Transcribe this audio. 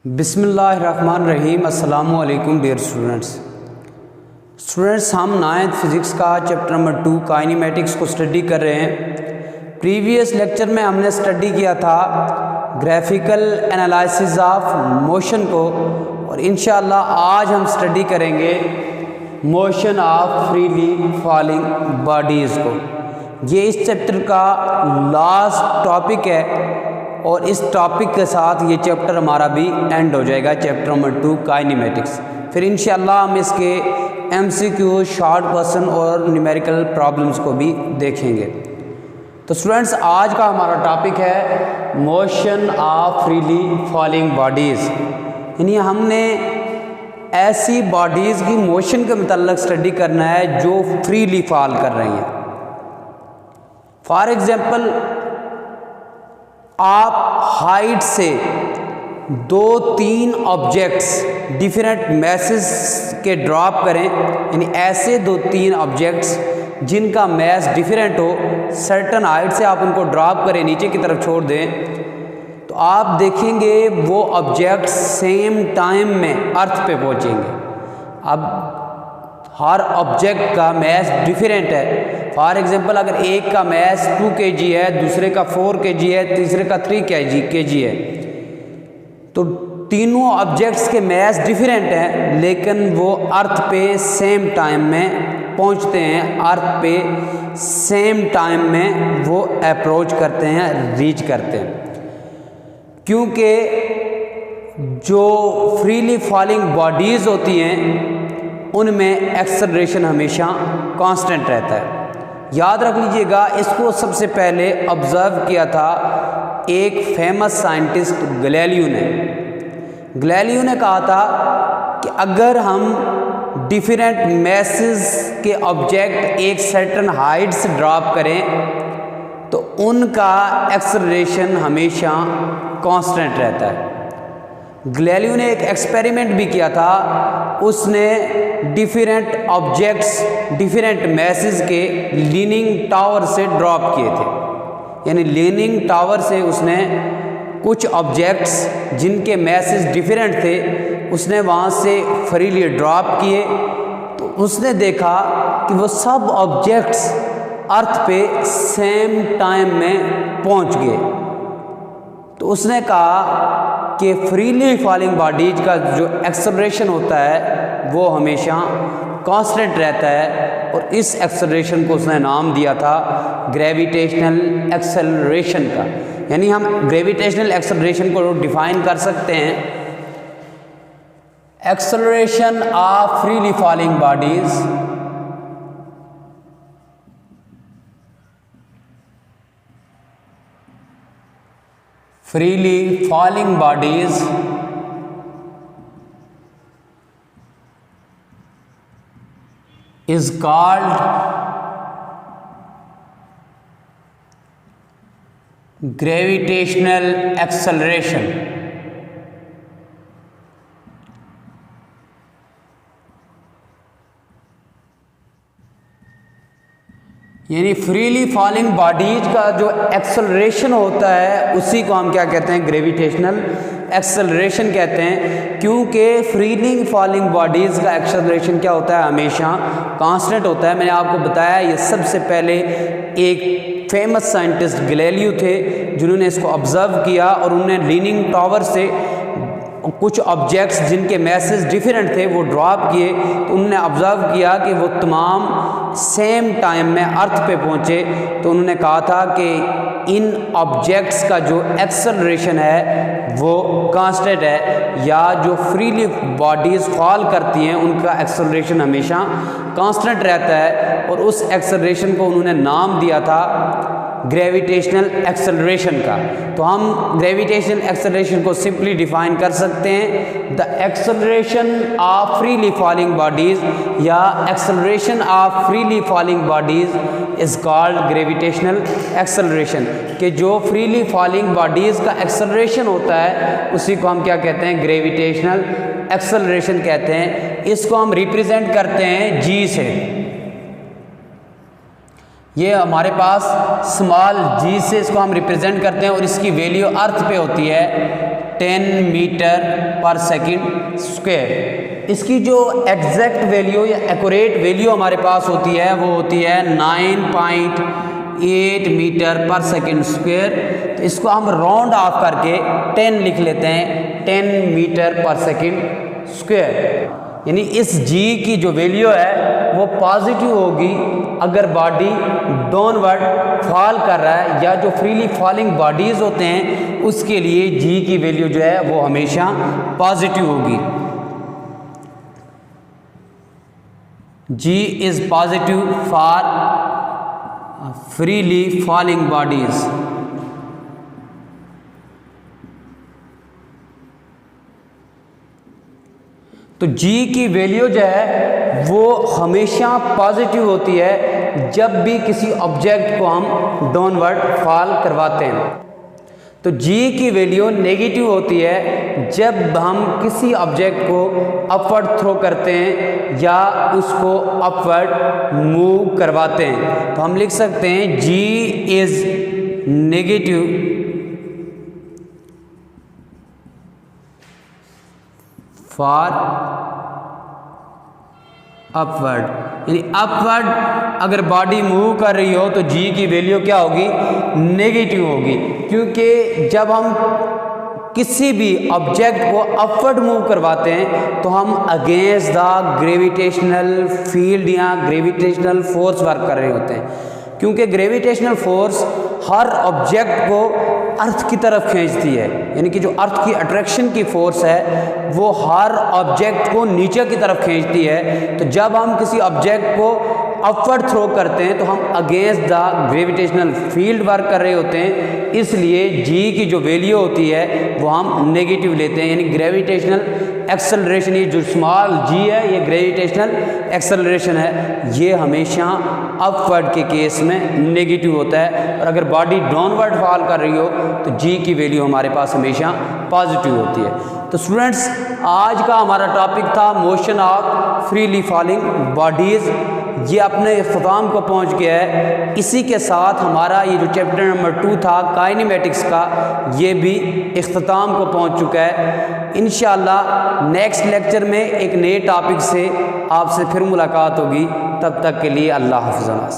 बिस्मिल्लाहिर्रहमानिर्रहीम। अस्सलामु अलैकुम डियर स्टूडेंट्स, हम 9th फिज़िक्स का चैप्टर नंबर 2 काइनेमेटिक्स को स्टडी कर रहे हैं। प्रीवियस लेक्चर में हमने स्टडी किया था ग्राफिकल एनालिसिस ऑफ मोशन को, और इंशाअल्लाह आज हम स्टडी करेंगे motion of freely falling bodies को। ये इस चैप्टर का लास्ट टॉपिक है और इस टॉपिक के साथ ये चैप्टर हमारा भी एंड हो जाएगा, चैप्टर नंबर 2 काइनेमेटिक्स। फिर इंशाअल्लाह हम इसके MCQ, शॉर्ट क्वेश्चन और न्यूमेरिकल प्रॉब्लम्स को भी देखेंगे। तो स्टूडेंट्स, आज का हमारा टॉपिक है motion of freely falling bodies, यानी हमने ऐसी बॉडीज़ की मोशन के मतलब स्टडी करना है जो फ्रीली फॉल कर रही हैं। फॉर एग्जाम्पल, आप हाइट से 2-3 ऑब्जेक्ट्स डिफरेंट मैसेस के ड्रॉप करें, यानी ऐसे 2-3 ऑब्जेक्ट्स जिनका मैस डिफरेंट हो, सर्टन हाइट से आप उनको ड्रॉप करें, नीचे की तरफ छोड़ दें, तो आप देखेंगे वो ऑब्जेक्ट्स सेम टाइम में अर्थ पे पहुंचेंगे। अब हर ऑब्जेक्ट का मैस डिफरेंट है। फॉर एग्जांपल, अगर एक का मैस 2 kg है, दूसरे का 4 kg है, तीसरे का 3 kg है, तो तीनों ऑब्जेक्ट्स के मैस डिफरेंट हैं, लेकिन वो अर्थ पे सेम टाइम में पहुंचते हैं, अर्थ पे सेम टाइम में वो अप्रोच करते हैं, रीच करते हैं, क्योंकि जो फ्रीली फॉलिंग बॉडीज़ होती हैं उनमें एक्सेलरेशन हमेशा कांस्टेंट रहता है। याद रख लीजिएगा, इसको सबसे पहले ऑब्जर्व किया था एक फेमस साइंटिस्ट गैलीलियो ने। गैलीलियो ने कहा था कि अगर हम डिफरेंट मैसेस के ऑब्जेक्ट एक सर्टेन हाइट से ड्रॉप करें तो उनका एक्सेलरेशन हमेशा कांस्टेंट रहता है। गैलीलियो ने एक एक्सपेरिमेंट भी किया था, उसने डिफरेंट ऑब्जेक्ट्स डिफरेंट मैसेस के लीनिंग टावर से ड्रॉप किए थे, यानी लीनिंग टावर से उसने कुछ ऑब्जेक्ट्स जिनके मैसेस डिफरेंट थे उसने वहाँ से फ्रीली ड्रॉप किए, तो उसने देखा कि वो सब ऑब्जेक्ट्स अर्थ पे सेम टाइम में पहुँच गए। तो उसने कहा कि फ्रीली फॉलिंग बॉडीज का जो एक्सेलरेशन होता है वो हमेशा कांस्टेंट रहता है, और इस एक्सेलरेशन को उसने नाम दिया था ग्रेविटेशनल एक्सेलरेशन का। यानी हम ग्रेविटेशनल एक्सेलरेशन को डिफाइन कर सकते हैं, acceleration of freely falling bodies freely falling bodies is called gravitational acceleration। यानी फ्रीली फॉलिंग बॉडीज का जो एक्सेलरेशन होता है उसी को हम क्या कहते हैं, ग्रेविटेशनल एक्सेलरेशन कहते हैं, क्योंकि फ्रीली फॉलिंग बॉडीज़ का एक्सेलरेशन क्या होता है, हमेशा कांस्टेंट होता है। मैंने आपको बताया ये सबसे पहले एक फेमस साइंटिस्ट गैलीलियो थे जिन्होंने इसको ऑब्जर्व किया, और उन्होंने लीनिंग टावर से कुछ ऑब्जेक्ट्स जिनके मैसेज डिफरेंट थे वो ड्रॉप किए, तो उन्होंने ऑब्जर्व किया कि वो तमाम सेम टाइम में अर्थ पे पहुँचे। तो उन्होंने कहा था कि इन ऑब्जेक्ट्स का जो एक्सेलरेशन है वो कांस्टेंट है, या जो फ्रीली बॉडीज़ फॉल करती हैं उनका एक्सेलरेशन हमेशा कांस्टेंट रहता है, और उस एक्सेलरेशन को उन्होंने नाम दिया था ग्रेविटेशनल एक्सेलरेशन का। तो हम ग्रेविटेशनल एक्सेलरेशन को सिंपली डिफाइन कर सकते हैं, the acceleration of freely falling bodies या acceleration of freely falling bodies is called gravitational acceleration. कि जो फ्रीली फॉलिंग बॉडीज़ का एक्सेलरेशन होता है उसी को हम क्या कहते हैं, ग्रेविटेशनल एक्सेलरेशन कहते हैं। इसको हम रिप्रेजेंट करते हैं G से। ये हमारे पास स्मॉल g से इसको हम रिप्रेजेंट करते हैं, और इसकी वैल्यू अर्थ पे होती है 10 मीटर पर सेकंड स्क्वायर। इसकी जो एग्जैक्ट वैल्यू या एक्यूरेट वैल्यू हमारे पास होती है वो होती है 9.8 मीटर पर सेकंड स्क्वायर। तो इसको हम राउंड ऑफ करके 10 लिख लेते हैं, 10 मीटर पर सेकंड स्क्वायर। यानी इस g की जो वैल्यू है वो पॉजिटिव होगी अगर बॉडी डाउनवर्ड फॉल कर रहा है, या जो फ्रीली फॉलिंग बॉडीज़ होते हैं उसके लिए g की वैल्यू जो है वो हमेशा पॉजिटिव होगी। g is positive for freely falling bodies. तो g की वैल्यू जो है वो हमेशा पॉजिटिव होती है जब भी किसी ऑब्जेक्ट को हम डाउनवर्ड फॉल करवाते हैं। तो g की वैल्यू नेगेटिव होती है जब हम किसी ऑब्जेक्ट को अपवर्ड थ्रो करते हैं या उसको अपवर्ड मूव करवाते हैं। तो हम लिख सकते हैं g is negative for upward, यानी अपवर्ड अगर बॉडी मूव कर रही हो तो g की वैल्यू क्या होगी, नेगेटिव होगी। क्योंकि जब हम किसी भी ऑब्जेक्ट को अपवर्ड मूव करवाते हैं तो हम अगेंस्ट द ग्रेविटेशनल फील्ड या ग्रेविटेशनल फोर्स वर्क कर रहे होते हैं। क्योंकि ग्रेविटेशनल फोर्स हर ऑब्जेक्ट को अर्थ की तरफ खींचती है, यानी कि जो अर्थ की अट्रैक्शन की फोर्स है वो हर ऑब्जेक्ट को नीचे की तरफ खींचती है। तो जब हम किसी ऑब्जेक्ट को अपवर्ड थ्रो करते हैं तो हम against the gravitational field work कर रहे होते हैं, इसलिए g की जो वैल्यू होती है वो हम नेगेटिव लेते हैं। यानी ग्रेविटेशनल एक्सेलरेशन, ये जो स्मॉल g है ये ग्रेविटेशनल एक्सेलरेशन है, ये हमेशा अपवर्ड के केस में नेगेटिव होता है। और अगर बॉडी डाउनवर्ड फॉल कर रही हो तो g की वैल्यू हमारे पास हमेशा पॉजिटिव होती है। तो स्टूडेंट्स, आज का हमारा टॉपिक था motion of freely falling bodies. ये अपने इख्तिताम को पहुंच गया है। इसी के साथ हमारा ये जो चैप्टर नंबर 2 था काइनेमेटिक्स का, ये भी इख्तिताम को पहुंच चुका है। इंशाअल्लाह नेक्स्ट लेक्चर में एक नए टॉपिक से आपसे फिर मुलाकात होगी। तब तक के लिए अल्लाह हाफ़िज़।